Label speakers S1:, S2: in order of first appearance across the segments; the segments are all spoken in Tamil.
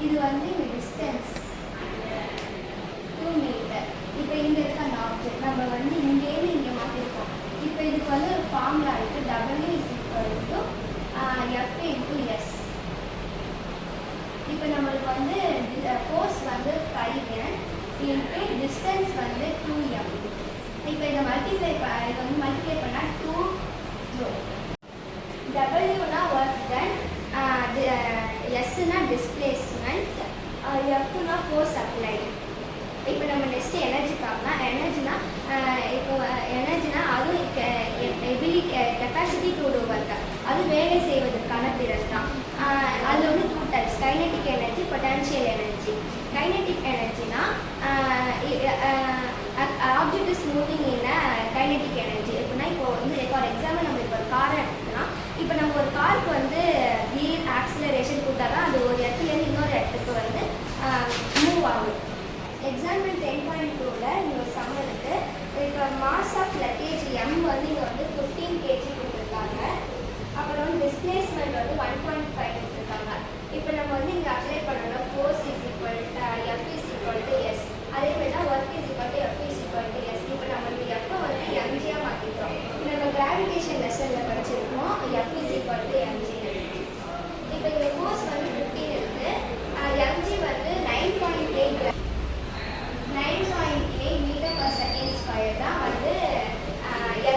S1: இது வந்து டிஸ்டன்ஸ் 2 மீட்டர். இப்போ இங்கே இருக்க அந்த ஆப்ஜெக்ட் நம்ம வந்து இங்கேருந்து இங்கே மாற்றிருக்கோம். இப்போ இதுக்கு வந்து ஒரு ஃபார்முலா இருக்குது. W = F × S. இப்போ நம்மளுக்கு வந்து ஃபோர்ஸ் வந்து 5N இன்ட்டு டிஸ்டன்ஸ் வந்து 2M. இப்போ இதை மல்டிப்ளை பண்ணால் 2 ஜூல். Wனா ஒர்க் டன், Sனா டிஸ்பிளேஸ்மெண்ட், Fனா ஃபோர்ஸ் அப்ளைடு. இப்போ நம்ம நெக்ஸ்ட் எனர்ஜி பார்க்கலாம். எனர்ஜினா அதுவும் கெப்பாசிட்டி டு டூ ஒர்க், அது வேலை செய்வதற்கான திறன் தான். அதில் வந்து 2 types, kinetic energy, potential energy. Kinetic எனர்ஜினா object is moving in kinetic energy. எப்படின்னா இப்போ வந்து ஃபார் எக்ஸாம்பிள் நம்ம இப்போ ஒரு காரை எடுத்துக்கலாம். இப்போ நம்ம ஒரு காருக்கு வந்து கியர் ஆக்சிலரேஷன் கொடுத்தா தான் அது ஒரு இடத்துலேருந்து இன்னொரு இடத்துக்கு வந்து மூவ் ஆகும். எக்ஸாம்பிள் 10.2ல இங்கே ஒரு சம் இருக்குது. இப்போ மாஸ் ஆஃப் லக்கேஜ் M வந்து இங்கே வந்து 15 kg கொடுத்துருக்காங்க. அப்புறம் வந்து டிஸ்பிளேஸ்மெண்ட் வந்து 1.5 கொடுத்துருக்காங்க. இப்போ நம்ம வந்து இங்கே அப்ளை பண்ணணும். Force F S. அதே மாதிரி தான் ஒர்க் F S. இப்போ நம்ம இந்த F வந்து mgயாக மாற்றிக்கிறோம். நம்ம கிராவிடேஷன் லெசனில் படிச்சிருக்கோம் F mg. இப்போ இங்கே ஃபோர்ஸ் வந்து 15 இருக்குது. mg வந்து 9.8 மீட்டர்/செகண்ட் ஸ்கொயர் தான் வந்து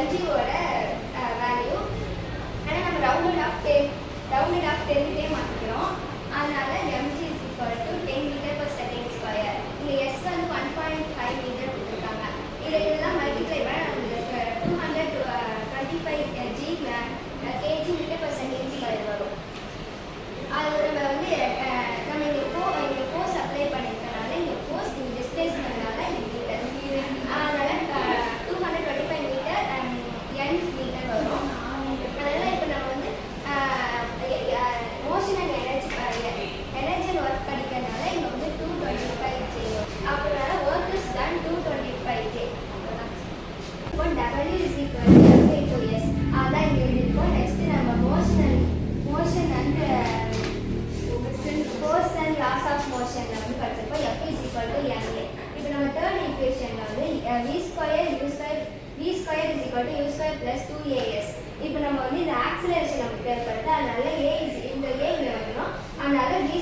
S1: mgயோட வேல்யூ. ஆனால் நம்ம ரவுண்டட் ஆஃப் 10க்கே மாற்றிக்கிறோம். அதனால mg = 10 மீட்டர்/செகண்ட் ஸ்கொயர். இங்கே S வந்து 1.5 மீட்டர் கொடுத்துருக்காங்க. இதெல்லாம் மல்டிப்ளை பண்ண நம்மளுக்கு 225 kg மீட்டர்/செகண்ட் ஸ்கொயர் வரும். அது நம்ம வந்து நம்ம இங்கே ஃபோர்ஸ் அப்ளை பண்ணியிருக்கனால இங்கே ஃபோர்ஸ் இங்கே டிஸ்பிளேஸ்மெண்ட்னால இங்கே மீட்டர், அதனால் 225 மீட்டர் N மீட்டர் வரும். அதனால் இப்போ நம்ம வந்து மோஷன் அண்ட் எனர்ஜி ஒர்க் படிக்கிறதுனால இங்கே வந்து 225 J வரும். அப்படினால ஒர்க் இஸ் டன் 225 J. இப்போ W = F × S. அதான் இங்கே எழுதியிருக்கோம். நெக்ஸ்ட்டு நம்ம motion and force and laws of மோஷனில் வந்து படிச்சிருப்போம். F = ma. இப்போ நம்ம தேர்ட் ஈக்குவேஷனில் வந்து V² = U² + 2as. இப்போ நம்ம வந்து இந்த ஆக்சிலரேஷன் நமக்கு தேவைப்படுது. அதனால இந்த A இங்கே வந்துடும். அதனால V² -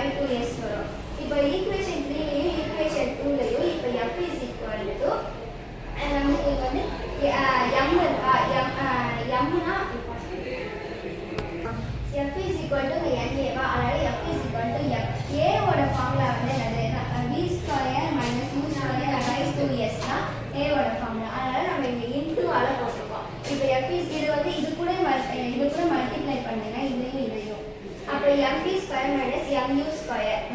S1: U²/2s வரும். இப்போ ஈக்குவேஷன் 3லையும் ஈக்குவேஷன் 2லையும் இப்போ F நமக்கு வந்து M இருக்கா? Mனா F = NA-வா? அதனால F = M. A-ஓட ஃபார்முலா வந்து என்னது? V² - U²/2s தான் A-ஓட ஃபார்முலா. அதனால நம்ம இங்கே இன்டூவால போட்டுருக்கோம். இப்போ F இது வந்து இது கூட மல்டிப்ளை பண்ணுங்க, இதையும். அப்போ mv² -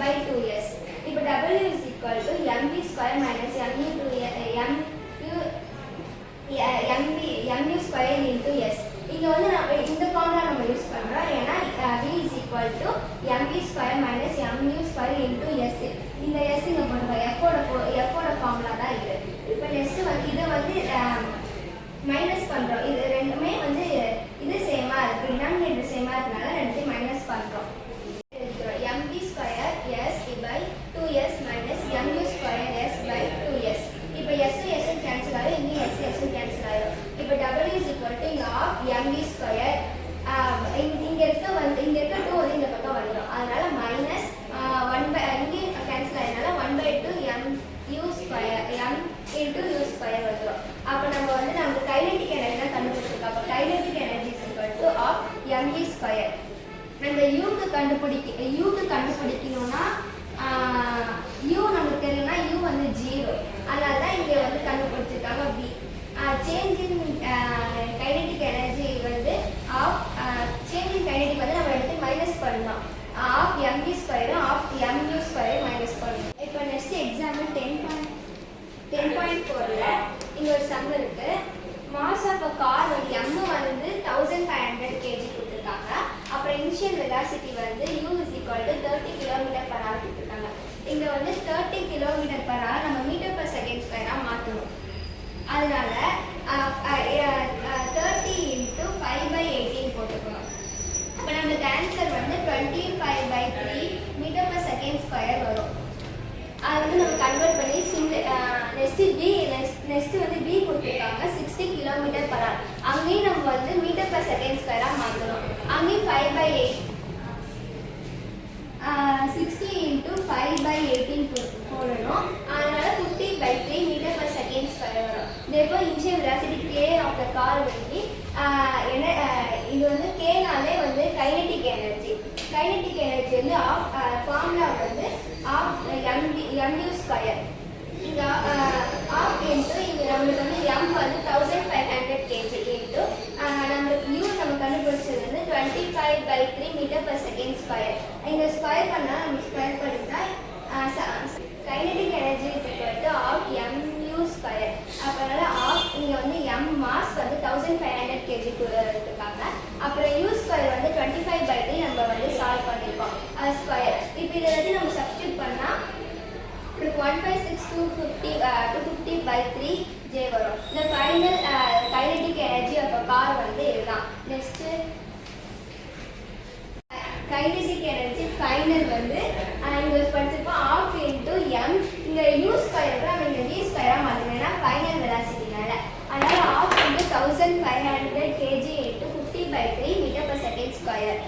S1: mu²/2s. இப்போ W = mv² - mu² × S. இங்கே வந்து நம்ம இந்த ஃபார்முலா நம்ம யூஸ் பண்ணுறோம். ஏன்னா V = mv² - mu² × S. இந்த S இங்கே பண்ணுறோம். F-ஓட ஃபார்முலா தான் இது. இப்போ நெக்ஸ்ட்டு வந்து இதை வந்து மைனஸ் பண்ணுறோம். இது ரெண்டுமே வந்து இது சேமாக இருக்குது, டினாமினேட்டர் சேமாக இருக்கனால ரெண்டுத்தையும் மைனஸ் பண்ணுறோம். mv² S/2s - mu²s/2s. இப்போ S கேன்சல் ஆகும், இங்கேயும் S கேன்சல் ஆகும். இப்போ W = இங்கே இருக்க 2 வந்து இந்த பக்கம் வந்துடும். அதனால மைனஸ் 1 இங்கேயும் கேன்சல் ஆகிறதுனால 1/2 m × U² அப்போ நம்ம வந்து நமக்கு கைனெட்டிக் எனர்ஜி தான் கண்டுபிடிச்சிருக்கோம். அப்போ கைனெட்டிக் எனர்ஜி = mv². நம்ம யூக்கு கண்டுபிடிக்கணும்னா U நமக்கு தெரியலனா U வந்து 0. அதனால தான் இங்கே வந்து கண்டுபிடிச்சிருக்காங்க B. Change in kinetic energy வந்து சேஞ்ச் இன் கைனெட்டிக் வந்து நம்ம எடுத்து மைனஸ் பண்ணலாம். Of mv² of mu² minus பண்ணணும். இப்போ நெக்ஸ்ட் எக்ஸாம்பிள் 10.4ல இங்கே ஒரு சம் இருக்கு. மாஸ் ஆஃப் அ கார் வந்து M வந்து 1500 kg கொடுத்துருக்காங்க. அப்புறம் இனிஷியல் வெலாசிட்டி வந்து U = 30 km/h கொடுத்துருக்காங்க. இங்கே வந்து 30 km/h நம்ம மீட்டர்/செகண்ட் ஸ்கொயராக மாற்றணும். அதனால 30 × 5/18 போட்டுக்கணும். இப்போ நம்மளுக்கு ஆன்சர் வந்து 25/3 நெக்ஸ்ட் வந்து பி கொடுத்துருக்காங்க 60 km/h. அங்கேயும் நம்ம வந்து மீட்டர்/செகண்ட் ஸ்கொயராக மாற்றணும். அங்கேயும் 5/8 60 × 5/18 போடணும். அதனால 50/3 மீட்டர்/செகண்ட் ஸ்கொயர் வரும். therefore initial velocity k of the car will be இது வந்து கேனாலே வந்து கைனெட்டிக் எனர்ஜி வந்து ஃபார்முலா வந்து mv ஸ்கொயர். இங்கே ஆஃப் இன்ட்டு இங்கே நம்மளுக்கு வந்து எம் வந்து 1500 kg இன்ட்டு நம்மளுக்கு யூ நம்ம கண்டுபிடிச்சது வந்து 25/3 மீட்டர்/செகண்ட் ஸ்கொயர். இங்கே ஸ்கொயர் பண்ணால் நம்ம ஸ்கொயர் பண்ணிட்டால் kinetic energy is equal to half mu square. அதனால ஆஃப் இங்கே வந்து எம் மாஸ் வந்து 1500 kg இருக்காங்க. அப்புறம் யூ ஸ்கொயர் வந்து 25/3 நம்ம வந்து சால்வ் பண்ணியிருக்கோம் ஸ்கொயர். இப்போ இதை வந்து நம்ம சப்ஸ்டியூட் பண்ணால் 156,250/3 J வரும். இந்த final kinetic energy of car வந்து இதுதான். நெக்ஸ்ட் கைனெட்டிக் எனர்ஜி ஃபைனல் வந்து இங்கே படிச்சிருப்போம் ஆஃப் இன்ட்டு எம். இங்கே யூ ஸ்கொயர் நம்ம இங்கே வி ஸ்கொயராக மாற்றணும்னா ஃபைனல் வெலாசிட்டினால. அதனால் half into 1500 kg into 50/3 metre per second square.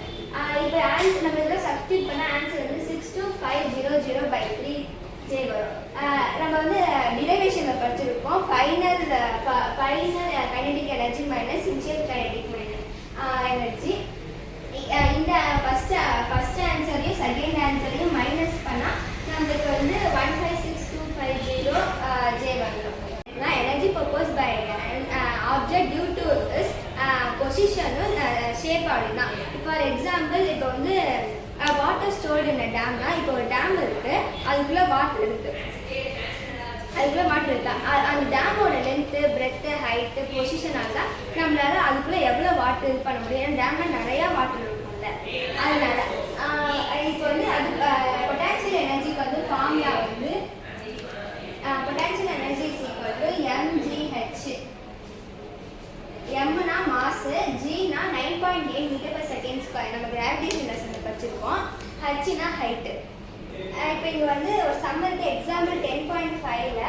S1: இப்போ ஆன்சர் நம்ம இதில் சப்ஸ்டியூட் பண்ண ஆன்சர் வந்து 62500/3 J வரும். நம்ம வந்து டிரைவேஷனில் படிச்சிருக்கோம் final kinetic energy minus initial kinetic energy. இந்த ஃபர்ஸ்ட் ஆன்சரையும் செகண்ட் ஆன்சரையும் மைனஸ் பண்ணால் நம்மளுக்கு வந்து 156,250 J வந்துடும். Energy propose by object due to is பொசிஷனும் ஷேப் அப்படின்னா. ஃபார் எக்ஸாம்பிள் இப்போ வந்து வாட்டர் ஸ்டோர்டு இன் டேம்னா இப்போ ஒரு டேம் இருக்குது, அதுக்குள்ளே வாட்டர் இருக்குது. அந்த டேமோட லென்த்து, பிரெத்து, ஹைட்டு, பொசிஷனால நம்மளால அதுக்குள்ளே எவ்வளோ வாட்டர் இது பண்ண முடியும். ஏன்னா டேமில் நிறையா வாட்டர் இருக்கும்ல, அதனால இப்போ வந்து அது பொட்டான்ஷியல் எனர்ஜிக்கு வந்து ஃபார்முலா வந்து potential energy is equal to mgh. எம்னா மாசு, ஜினா 9.8 மீட்டர்/செகண்ட் ஸ்கொயர். நம்ம கிராவிடேஷன் லெசனில் படிச்சிருக்கோம். ஹச்னா ஹைட்டு. இப்போ இங்கே வந்து ஒரு சம்மருக்கு எக்ஸாம்பிள் 10.5ல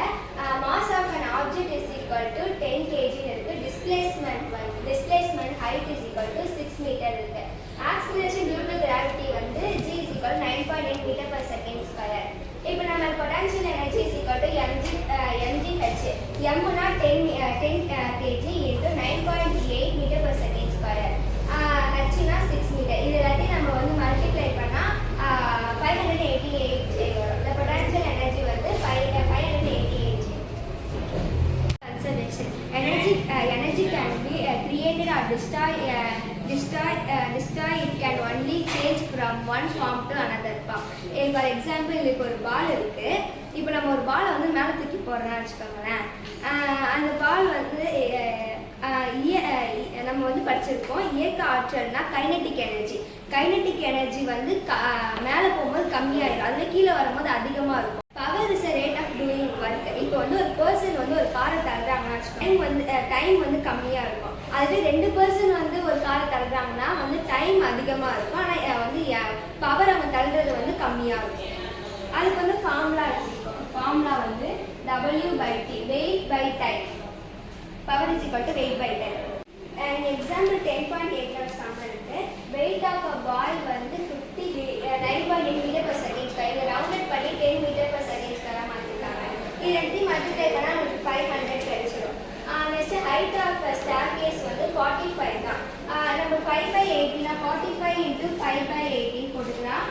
S1: mass of an object is equal to 10 kg இருக்குது. Displacement height is equal to 6 metre இருக்குது. ஆக்சிலரேஷன் டியூ டு கிராவிட்டி வந்து g is equal 9.8 metre per second square. இப்போ நம்ம potential energy is equal to mgh. எம்னா 10 kg into 9.8 metre per second square. ஹச்னா 6 metre. இது எல்லாத்தையும் நம்ம வந்து மல்டிப்ளை பண்ணால் 588 J வரும். இந்த பொட்டான்ஷியல் எனர்ஜி வந்து 588 J. Conservation energy can be created or destroyed. It can only change from one form to another form. For example, இப்போ ஒரு பால் இருக்கு. இப்போ நம்ம ஒரு பாலை வந்து மேலே தூக்கி போடுறோம்னு வச்சுக்கோங்களேன். அந்த பால் வந்து நம்ம வந்து படிச்சிருக்கோம் இயக்க ஆற்றல்னா கைனெட்டிக் எனர்ஜி வந்து மேலே போகும்போது கம்மியாயிடும், அதில் கீழே வரும்போது அதிகமாக இருக்கும். Power is rate of doing work. இப்போ வந்து ஒரு பர்சன் வந்து ஒரு காரை தள்ளுறாங்கன்னா டைம் வந்து கம்மியாக இருக்கும். அதுவே 2 பர்சன் வந்து ஒரு காரை தள்ளுறாங்கன்னா வந்து டைம் அதிகமாக இருக்கும், ஆனால் வந்து பவர் அவங்க தள்ளுறது வந்து கம்மியாக இருக்கும். அதுக்கு வந்து ஃபார்முலா வந்து W/T, weight by time. Power is equal to weight by time. And example 10.8 some இருக்கு. weight of a ball வந்து 9.8 மீட்டர்/செகண்ட் ஸ்கொயர். ரவுண்டட் பண்ணி 10 மீட்டர்/செகண்ட் ஸ்கொயரா மாத்திருக்காங்க. இது ரெண்டையும் மல்டிப்ளை பண்ணா நமக்கு 500 கிடைச்சிடும். நெக்ஸ்ட் ஹைட் ஆஃப் ஸ்டேர்கேஸ் வந்து 45 தான். நம்ம 5/18 45 × 5/18 போட்டுக்கலாம்.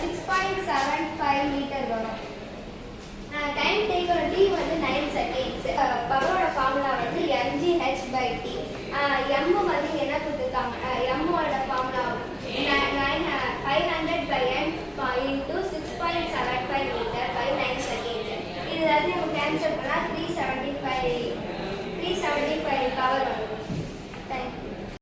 S1: 6.75 மீட்டர் வரும். டைம் டேக்கோட டி வந்து 9 செகண்ட்ஸ். பவரோட ஃபார்முலா வந்து mgh/t. எம் வந்து